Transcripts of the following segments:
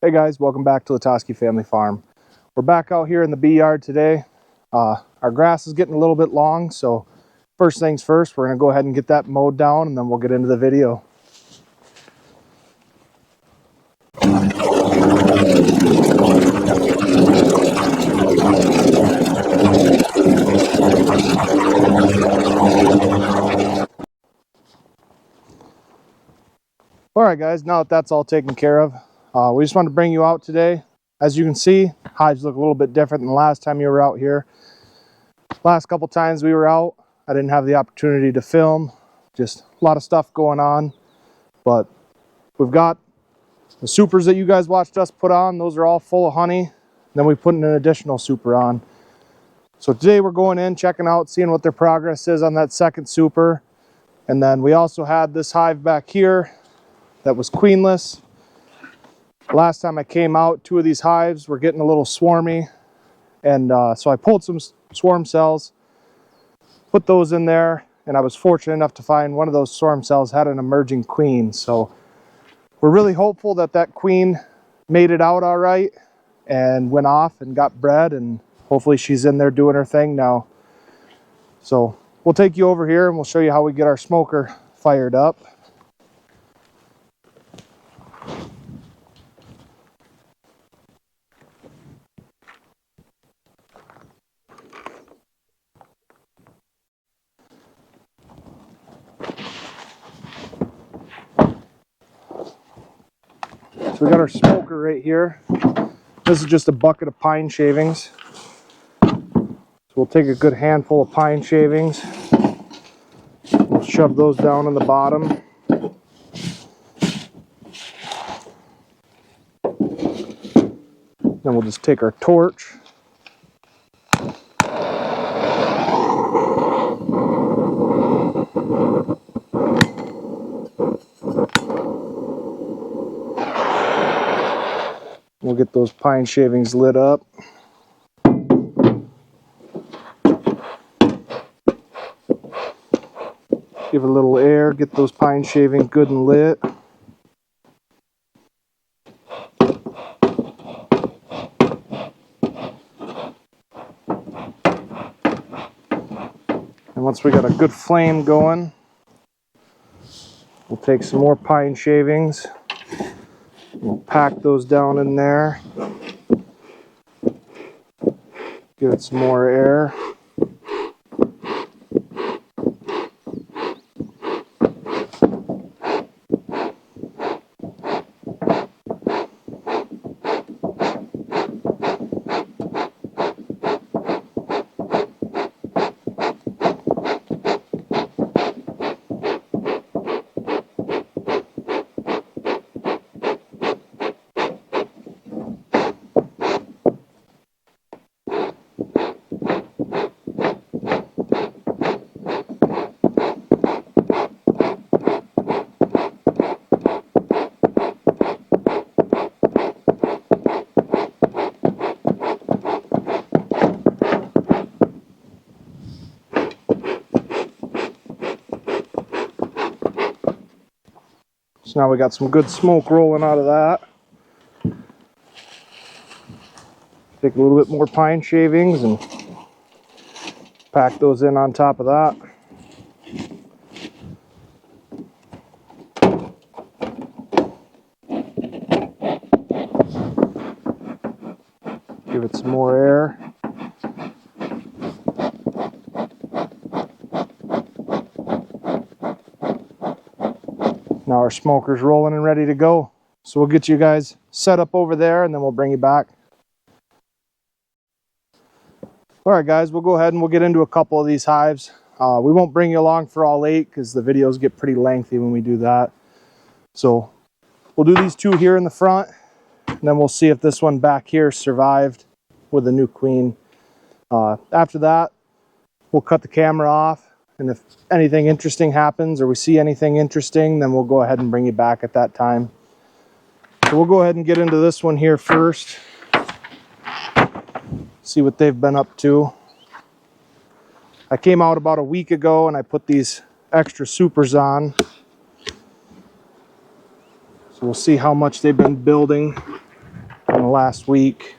Hey guys, welcome back to Latoski Family Farm. We're back out here in the bee yard today. Our grass is getting a little bit long, so first things first, we're going to go ahead and get that mowed down and then we'll get into the video. Alright guys, now that that's all taken care of, we just wanted to bring you out today. As you can see, hives look a little bit different than the last time you were out here. Last couple times we were out, I didn't have the opportunity to film. Just a lot of stuff going on. But we've got the supers that you guys watched us put on. Those are all full of honey. Then we put an additional super on. So today we're going in, checking out, seeing what their progress is on that second super. And then we also had this hive back here that was queenless. Last time I came out, two of these hives were getting a little swarmy. And so I pulled some swarm cells, put those in there, and I was fortunate enough to find one of those swarm cells had an emerging queen. So we're really hopeful that that queen made it out all right and went off and got bred, and hopefully she's in there doing her thing now. So we'll take you over here and we'll show you how we get our smoker fired up. So we got our smoker right here. This is just a bucket of pine shavings. So we'll take a good handful of pine shavings. We'll shove those down in the bottom. Then we'll just take our torch. We'll get those pine shavings lit up. Give it a little air, get those pine shavings good and lit. And once we got a good flame going, we'll take some more pine shavings. We'll pack those down in there. Give it some more air. So now we got some good smoke rolling out of that. Take a little bit more pine shavings and pack those in on top of that. Give it some more air. Now our smoker's rolling and ready to go. So we'll get you guys set up over there and then we'll bring you back. Alright guys, we'll go ahead and we'll get into a couple of these hives. We won't bring you along for all 8 because the videos get pretty lengthy when we do that. So we'll do these 2 here in the front, and then we'll see if this one back here survived with a new queen. After that, we'll cut the camera off. And if anything interesting happens or we see anything interesting, then we'll go ahead and bring you back at that time. So we'll go ahead and get into this one here first. See what they've been up to. I came out about a week ago and I put these extra supers on. So we'll see how much they've been building. kind of last week.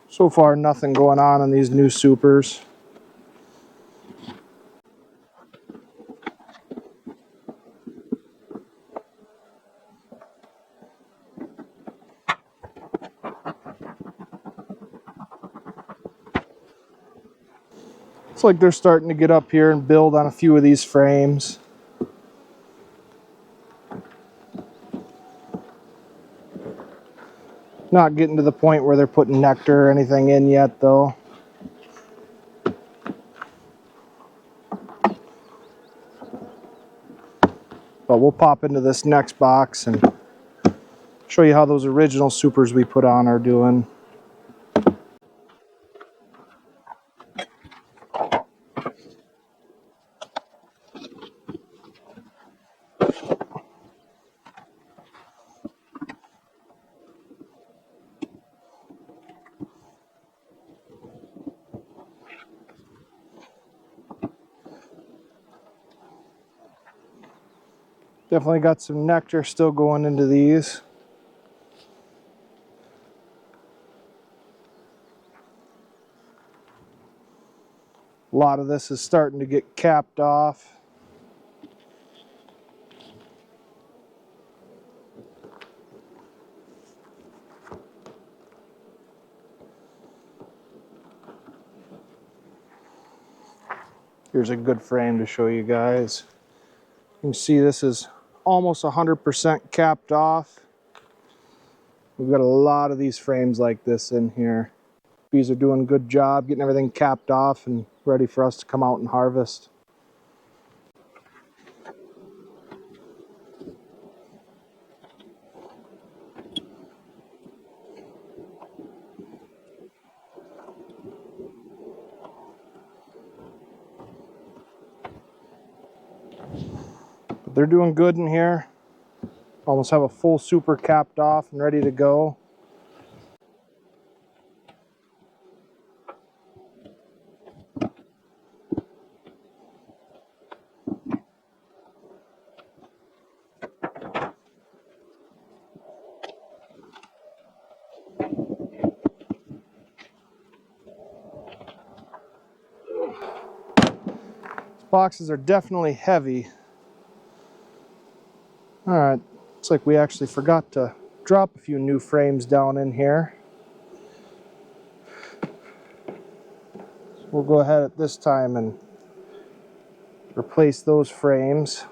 So far, nothing going on these new supers. It's like they're starting to get up here and build on a few of these frames. Not getting to the point where they're putting nectar or anything in yet, though. But we'll pop into this next box and show you how those original supers we put on are doing. Definitely got some nectar still going into these. A lot of this is starting to get capped off. Here's a good frame to show you guys. You can see this is almost 100% capped off. We've got a lot of these frames like this in here. Bees are doing a good job getting everything capped off and ready for us to come out and harvest. But they're doing good in here. Almost have a full super capped off and ready to go. Boxes are definitely heavy. Alright, looks like we actually forgot to drop a few new frames down in here. So we'll go ahead at this time and replace those frames.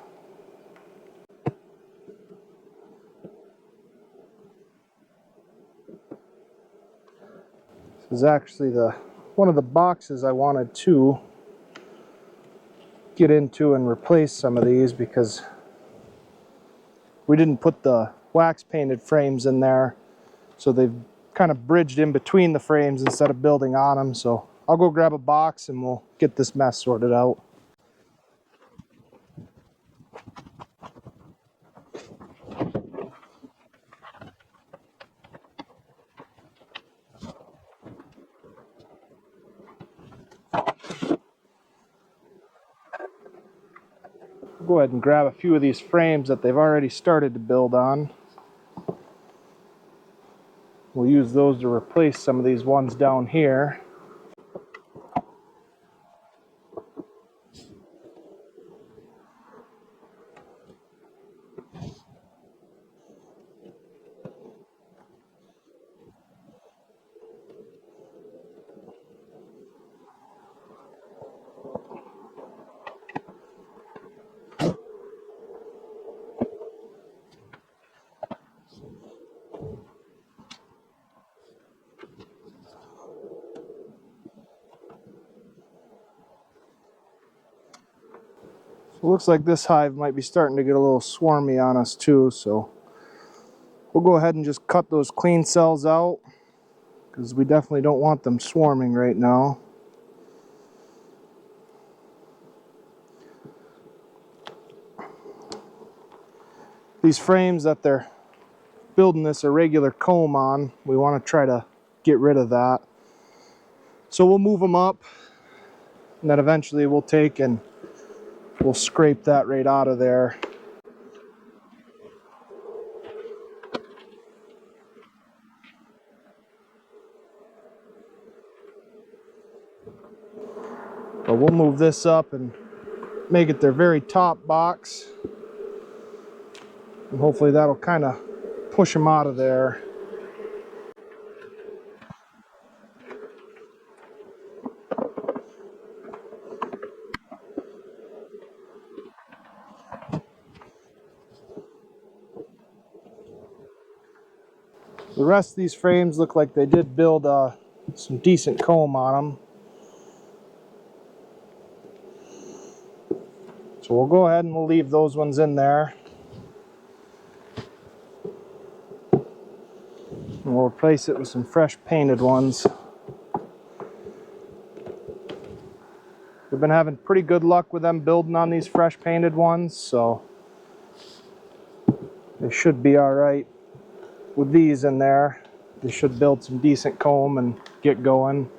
This is actually one of the boxes I wanted to get into and replace some of these because we didn't put the wax painted frames in there, so they've kind of bridged in between the frames instead of building on them. So I'll go grab a box and we'll get this mess sorted out. Go ahead and grab a few of these frames that they've already started to build on. We'll use those to replace some of these ones down here. So it looks like this hive might be starting to get a little swarmy on us too, so we'll go ahead and just cut those queen cells out because we definitely don't want them swarming right now. These frames that they're building this irregular comb on, we want to try to get rid of that. So we'll move them up, and then eventually we'll take and we'll scrape that right out of there. But we'll move this up and make it their very top box. And hopefully that'll kind of push them out of there. The rest of these frames look like they did build some decent comb on them. So we'll go ahead and we'll leave those ones in there. And we'll replace it with some fresh painted ones. We've been having pretty good luck with them building on these fresh painted ones, so they should be all right with these in there. They should build some decent comb and get going.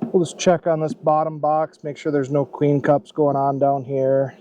We'll just check on this bottom box, make sure there's no queen cups going on down here.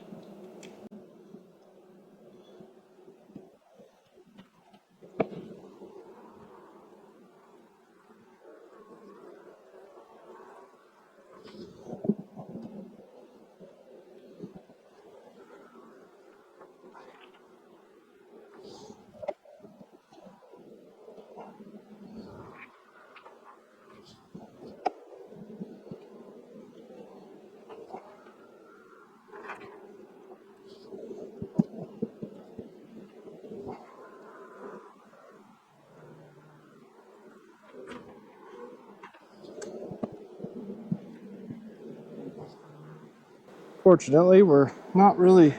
Fortunately, we're not really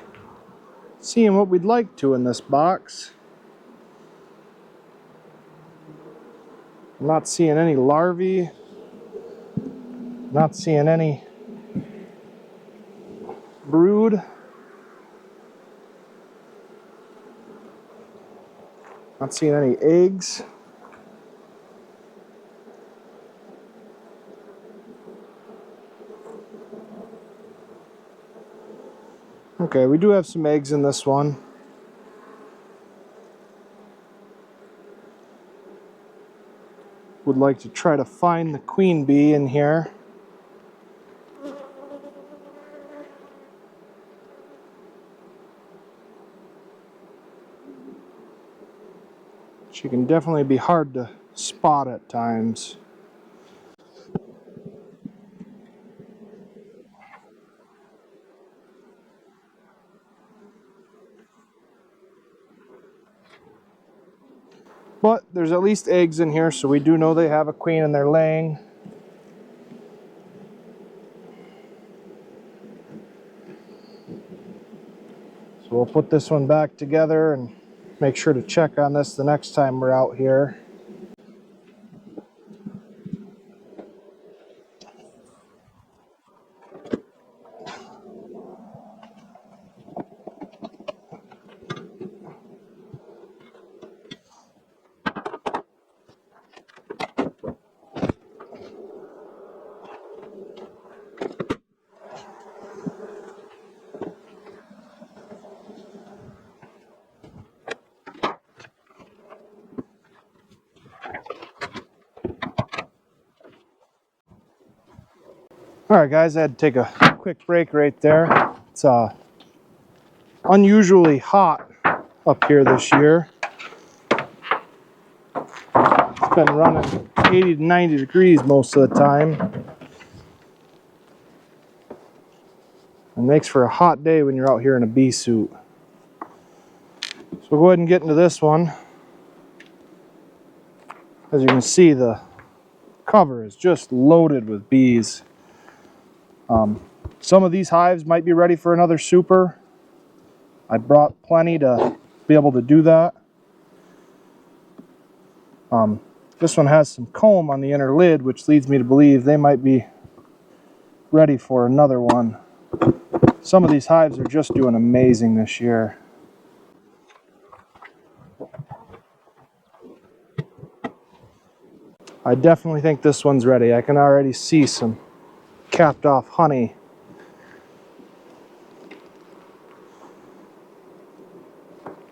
seeing what we'd like to in this box. I'm not seeing any larvae. Not seeing any brood. Not seeing any eggs. Okay, we do have some eggs in this one. Would like to try to find the queen bee in here. She can definitely be hard to spot at times. But there's at least eggs in here, so we do know they have a queen and they're laying. So we'll put this one back together and make sure to check on this the next time we're out here. Alright guys, I had to take a quick break right there. It's unusually hot up here this year. It's been running 80 to 90 degrees most of the time. It makes for a hot day when you're out here in a bee suit. So we'll go ahead and get into this one. As you can see, the cover is just loaded with bees. Some of these hives might be ready for another super. I brought plenty to be able to do that. This one has some comb on the inner lid, which leads me to believe they might be ready for another one. Some of these hives are just doing amazing this year. I definitely think this one's ready. I can already see some capped off honey.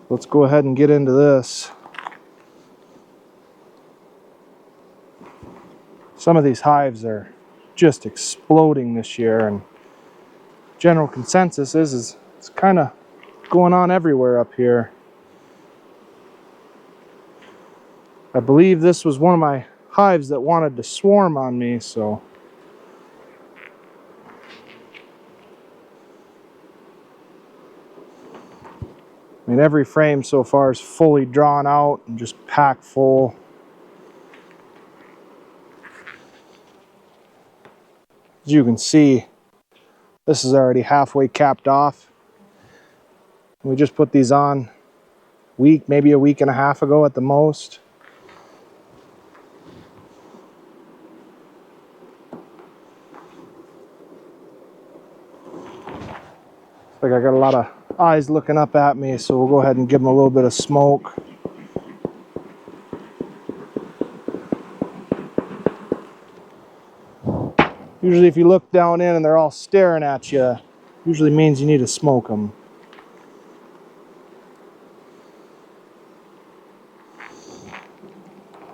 Let's go ahead and get into this. Some of these hives are just exploding this year, and general consensus is it's kind of going on everywhere up here. I believe this was one of my hives that wanted to swarm on me, so I mean, every frame so far is fully drawn out and just packed full. As you can see, this is already halfway capped off. We just put these on maybe a week and a half ago at the most. Looks like I got a lot of eyes looking up at me, so we'll go ahead and give them a little bit of smoke. Usually if you look down in and they're all staring at you, usually means you need to smoke them.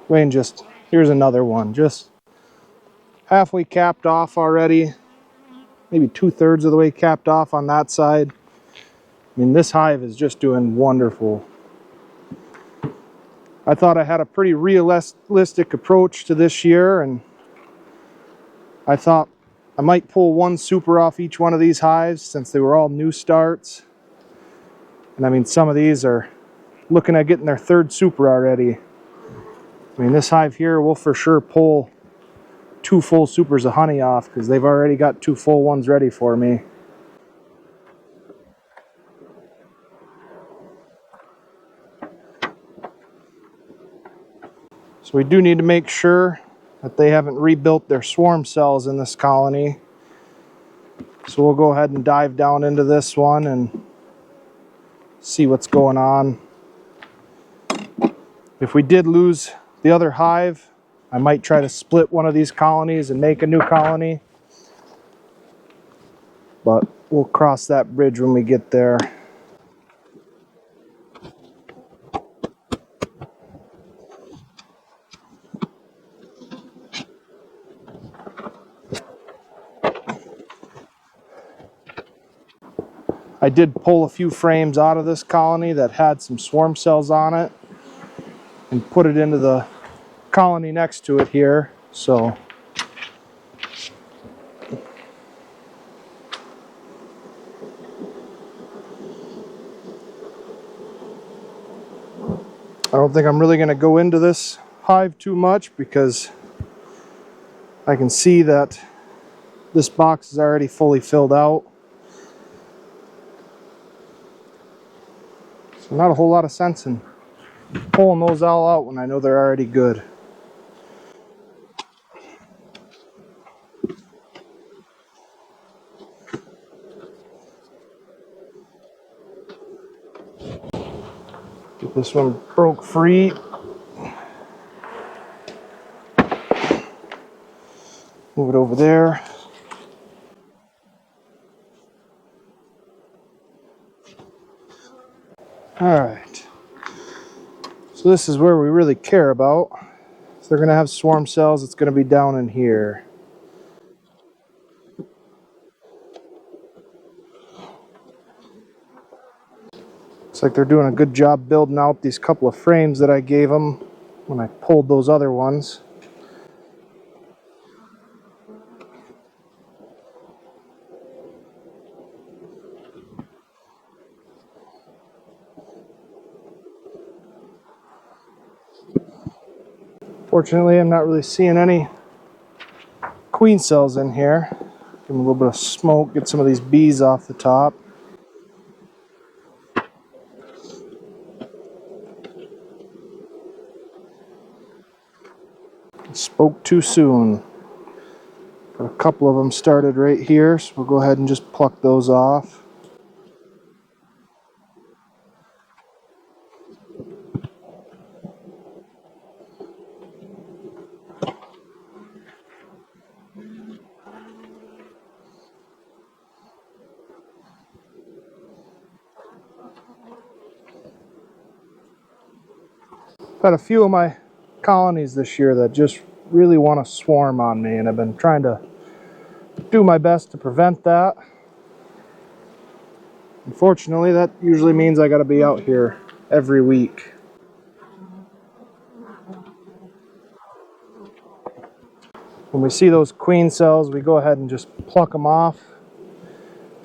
Wayne, here's another one, just halfway capped off already. Maybe 2/3 of the way capped off on that side. I mean, this hive is just doing wonderful. I thought I had a pretty realistic approach to this year, and I thought I might pull one super off each one of these hives since they were all new starts. And I mean, some of these are looking at getting their 3rd super already. I mean, this hive here will for sure pull 2 full supers of honey off because they've already got 2 full ones ready for me. So we do need to make sure that they haven't rebuilt their swarm cells in this colony. So we'll go ahead and dive down into this one and see what's going on. If we did lose the other hive, I might try to split one of these colonies and make a new colony. But we'll cross that bridge when we get there. I did pull a few frames out of this colony that had some swarm cells on it and put it into the colony next to it here. So I don't think I'm really going to go into this hive too much because I can see that this box is already fully filled out. So not a whole lot of sense in pulling those all out when I know they're already good. Get this one broke free. Move it over there. Alright. So this is where we really care about. If they're going to have swarm cells, it's going to be down in here. Looks like they're doing a good job building out these couple of frames that I gave them when I pulled those other ones. Fortunately, I'm not really seeing any queen cells in here. Give them a little bit of smoke, get some of these bees off the top. Spoke too soon. But a couple of them started right here, so we'll go ahead and just pluck those off. Had a few of my colonies this year that just really want to swarm on me, and I've been trying to do my best to prevent that. Unfortunately, that usually means I got to be out here every week. When we see those queen cells, we go ahead and just pluck them off.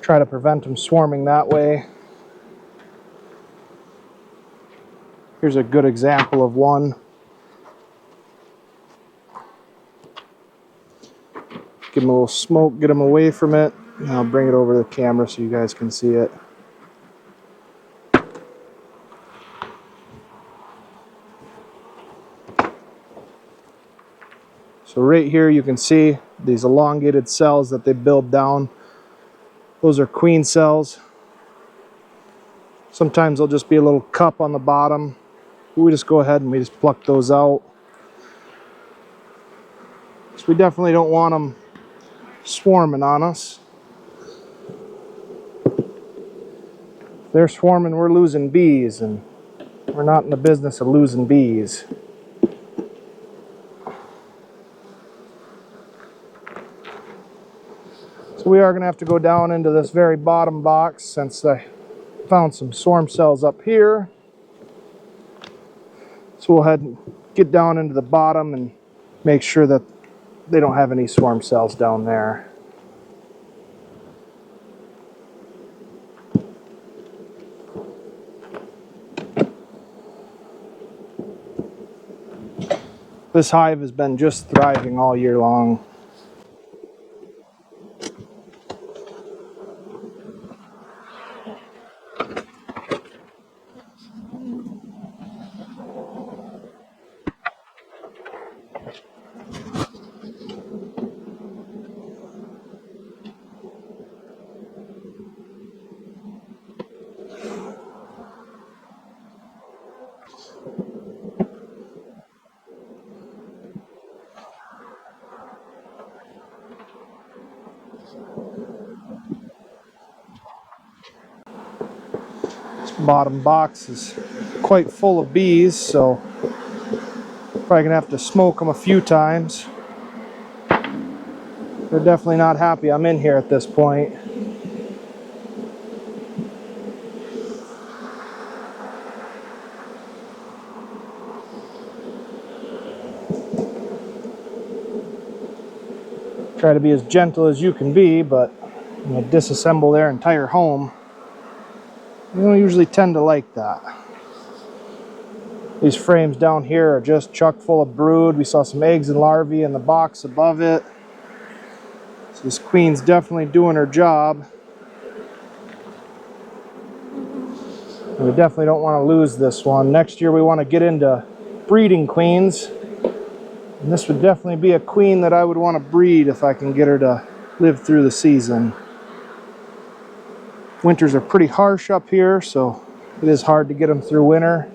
Try to prevent them swarming that way. Here's a good example of one. Give them a little smoke, get them away from it, and I'll bring it over to the camera so you guys can see it. So right here you can see these elongated cells that they build down. Those are queen cells. Sometimes there'll just be a little cup on the bottom. We just go ahead and we just pluck those out. So we definitely don't want them swarming on us. If they're swarming, we're losing bees, and we're not in the business of losing bees. So we are going to have to go down into this very bottom box since I found some swarm cells up here. So we'll head and get down into the bottom and make sure that they don't have any swarm cells down there. This hive has been just thriving all year long. Bottom box is quite full of bees, so probably gonna have to smoke them a few times. They're definitely not happy I'm in here at this point. Try to be as gentle as you can be, but when you disassemble their entire home, they don't usually tend to like that. These frames down here are just chock full of brood. We saw some eggs and larvae in the box above it. So this queen's definitely doing her job. And we definitely don't want to lose this one. Next year we want to get into breeding queens. And this would definitely be a queen that I would want to breed if I can get her to live through the season. Winters are pretty harsh up here, so it is hard to get them through winter.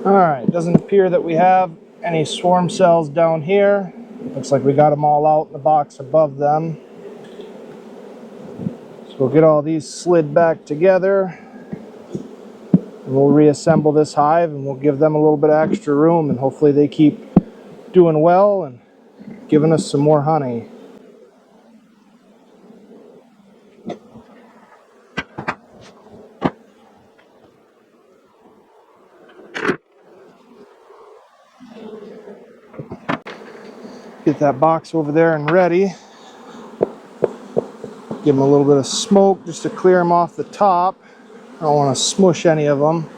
Alright, doesn't appear that we have any swarm cells down here. Looks like we got them all out in the box above them. So we'll get all these slid back together. And we'll reassemble this hive and we'll give them a little bit of extra room, and hopefully they keep doing well and giving us some more honey. Get that box over there and ready. Give them a little bit of smoke just to clear them off the top. I don't want to smush any of them.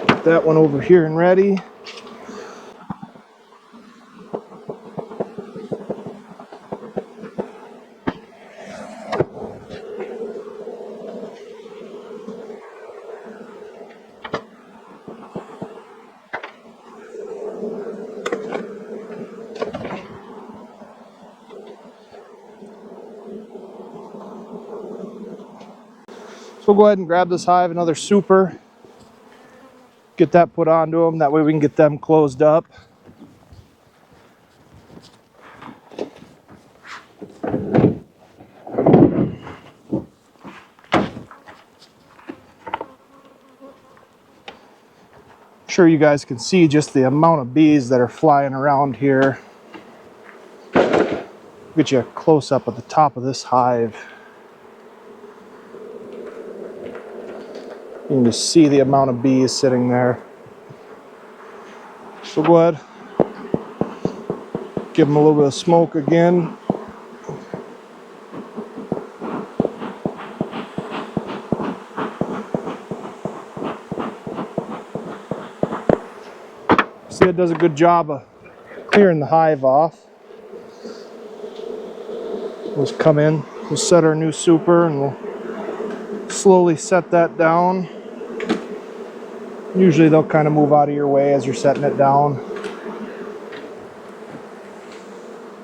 Get that one over here and ready. So we'll go ahead and grab this hive, another super, get that put onto them. That way we can get them closed up. Sure, you guys can see just the amount of bees that are flying around here. Get you a close-up at the top of this hive. You can just see the amount of bees sitting there. So go ahead, give them a little bit of smoke again. See, it does a good job of clearing the hive off. We'll just come in, we'll set our new super, and we'll slowly set that down. Usually they'll kind of move out of your way as you're setting it down.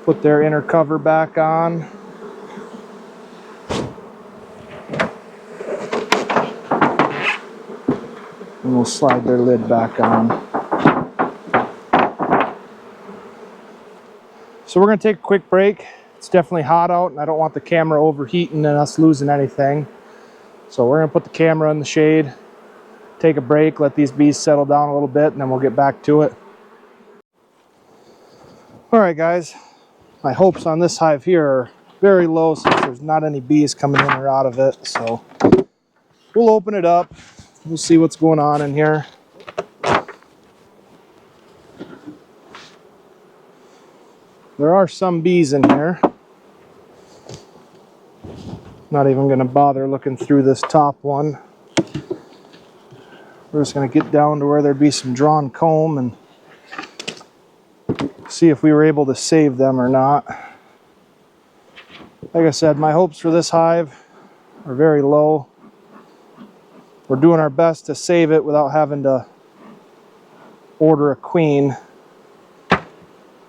Put their inner cover back on. And we'll slide their lid back on. So we're going to take a quick break. It's definitely hot out and I don't want the camera overheating and us losing anything. So we're going to put the camera in the shade, take a break, let these bees settle down a little bit, and then we'll get back to it. Alright guys, my hopes on this hive here are very low since there's not any bees coming in or out of it. So we'll open it up, we'll see what's going on in here. There are some bees in here. Not even going to bother looking through this top one. We're just going to get down to where there'd be some drawn comb and see if we were able to save them or not. Like I said, my hopes for this hive are very low. We're doing our best to save it without having to order a queen.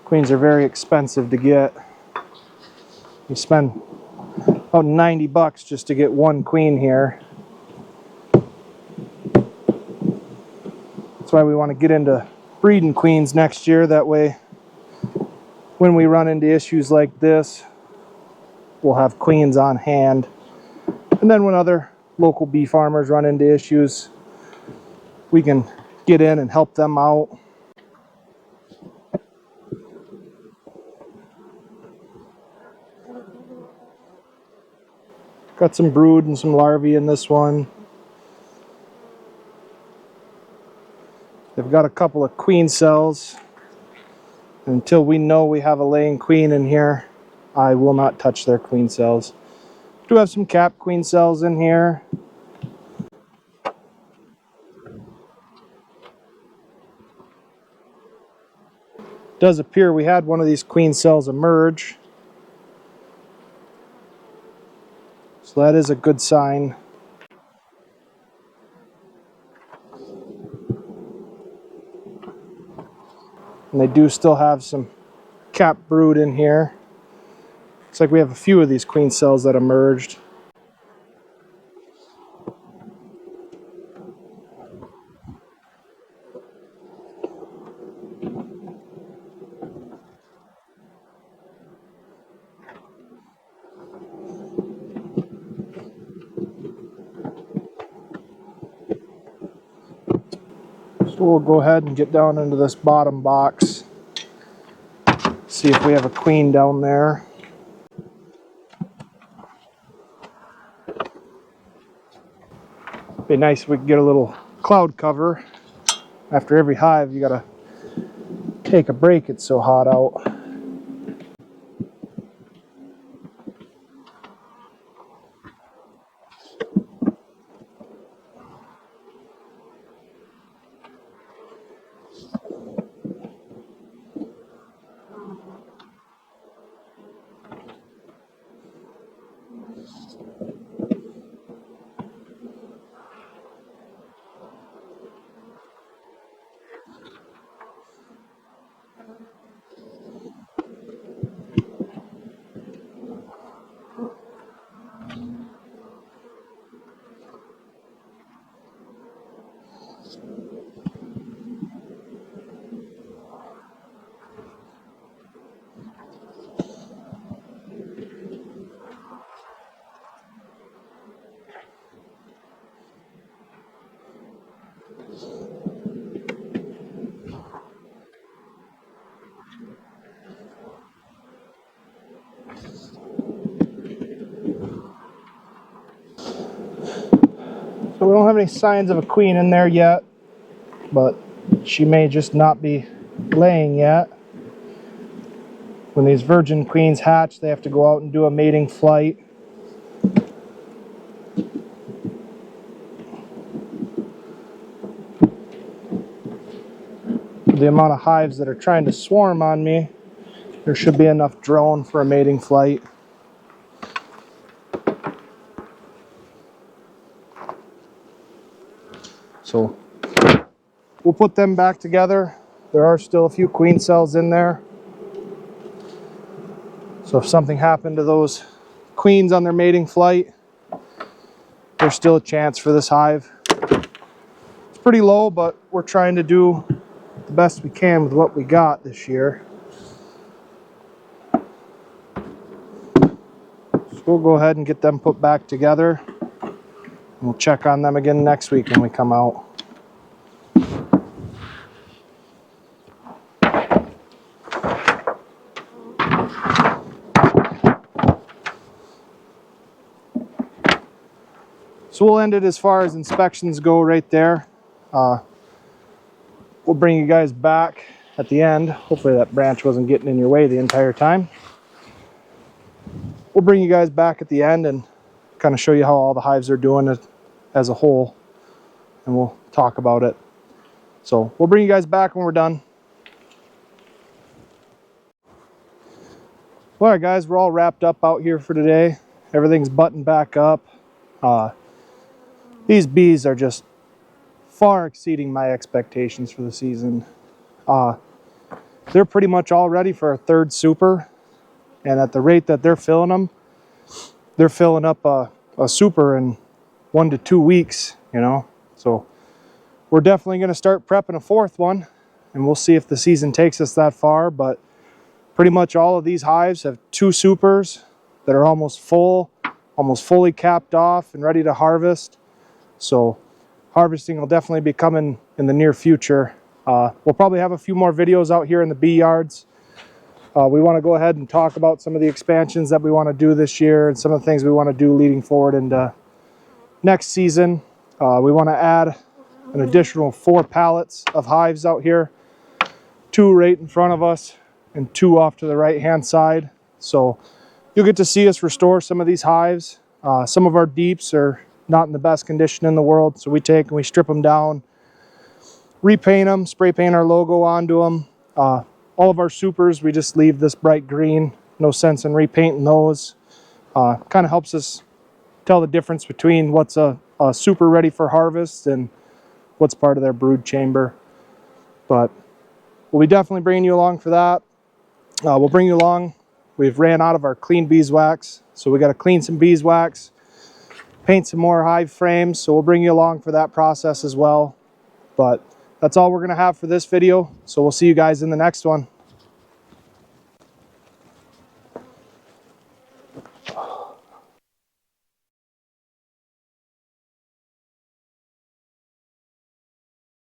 Queens are very expensive to get. You spend about 90 bucks just to get one queen here. That's why we want to get into breeding queens next year. That way, when we run into issues like this, we'll have queens on hand. And then when other local bee farmers run into issues, we can get in and help them out. Got some brood and some larvae in this one. They've got a couple of queen cells. Until we know we have a laying queen in here, I will not touch their queen cells. Do have some capped queen cells in here. Does appear we had one of these queen cells emerge. So that is a good sign. And they do still have some capped brood in here. Looks like we have a few of these queen cells that emerged. So we'll go ahead and get down into this bottom box. See if we have a queen down there. Be nice if we could get a little cloud cover. After every hive, you gotta take a break, it's so hot out. So we don't have any signs of a queen in there yet, but she may just not be laying yet. When these virgin queens hatch, they have to go out and do a mating flight. The amount of hives that are trying to swarm on me, there should be enough drone for a mating flight. So we'll put them back together. There are still a few queen cells in there. So if something happened to those queens on their mating flight, there's still a chance for this hive. It's pretty low, but we're trying to do the best we can with what we got this year. So we'll go ahead and get them put back together. We'll check on them again next week when we come out. So we'll end it as far as inspections go right there. We'll bring you guys back at the end. Hopefully that branch wasn't getting in your way the entire time. We'll bring you guys back at the end and kind of show you how all the hives are doing as a whole, and we'll talk about it. So we'll bring you guys back when we're done. All right, guys, we're all wrapped up out here for today. Everything's buttoned back up. These bees are just far exceeding my expectations for the season. They're pretty much all ready for a third super, and at the rate that they're filling them, they're filling up a super in 1 to 2 weeks, you know. So we're definitely going to start prepping a fourth one, and we'll see if the season takes us that far. But pretty much all of these hives have 2 supers that are almost full, almost fully capped off and ready to harvest. So harvesting will definitely be coming in the near future. We'll probably have a few more videos out here in the bee yards. We want to go ahead and talk about some of the expansions that we want to do this year and some of the things we want to do leading forward into next season. We want to add an additional 4 pallets of hives out here, 2 right in front of us and 2 off to the right hand side. So you'll get to see us restore some of these hives. Some of our deeps are not in the best condition in the world, so we take and we strip them down, repaint them, spray paint our logo onto them. All of our supers, we just leave this bright green. No sense in repainting those. Kind of helps us tell the difference between what's a super ready for harvest and what's part of their brood chamber. But we'll be definitely bringing you along for that. We'll bring you along. We've ran out of our clean beeswax, so we got to clean some beeswax, paint some more hive frames, so we'll bring you along for that process as well. But that's all we're going to have for this video, so we'll see you guys in the next one.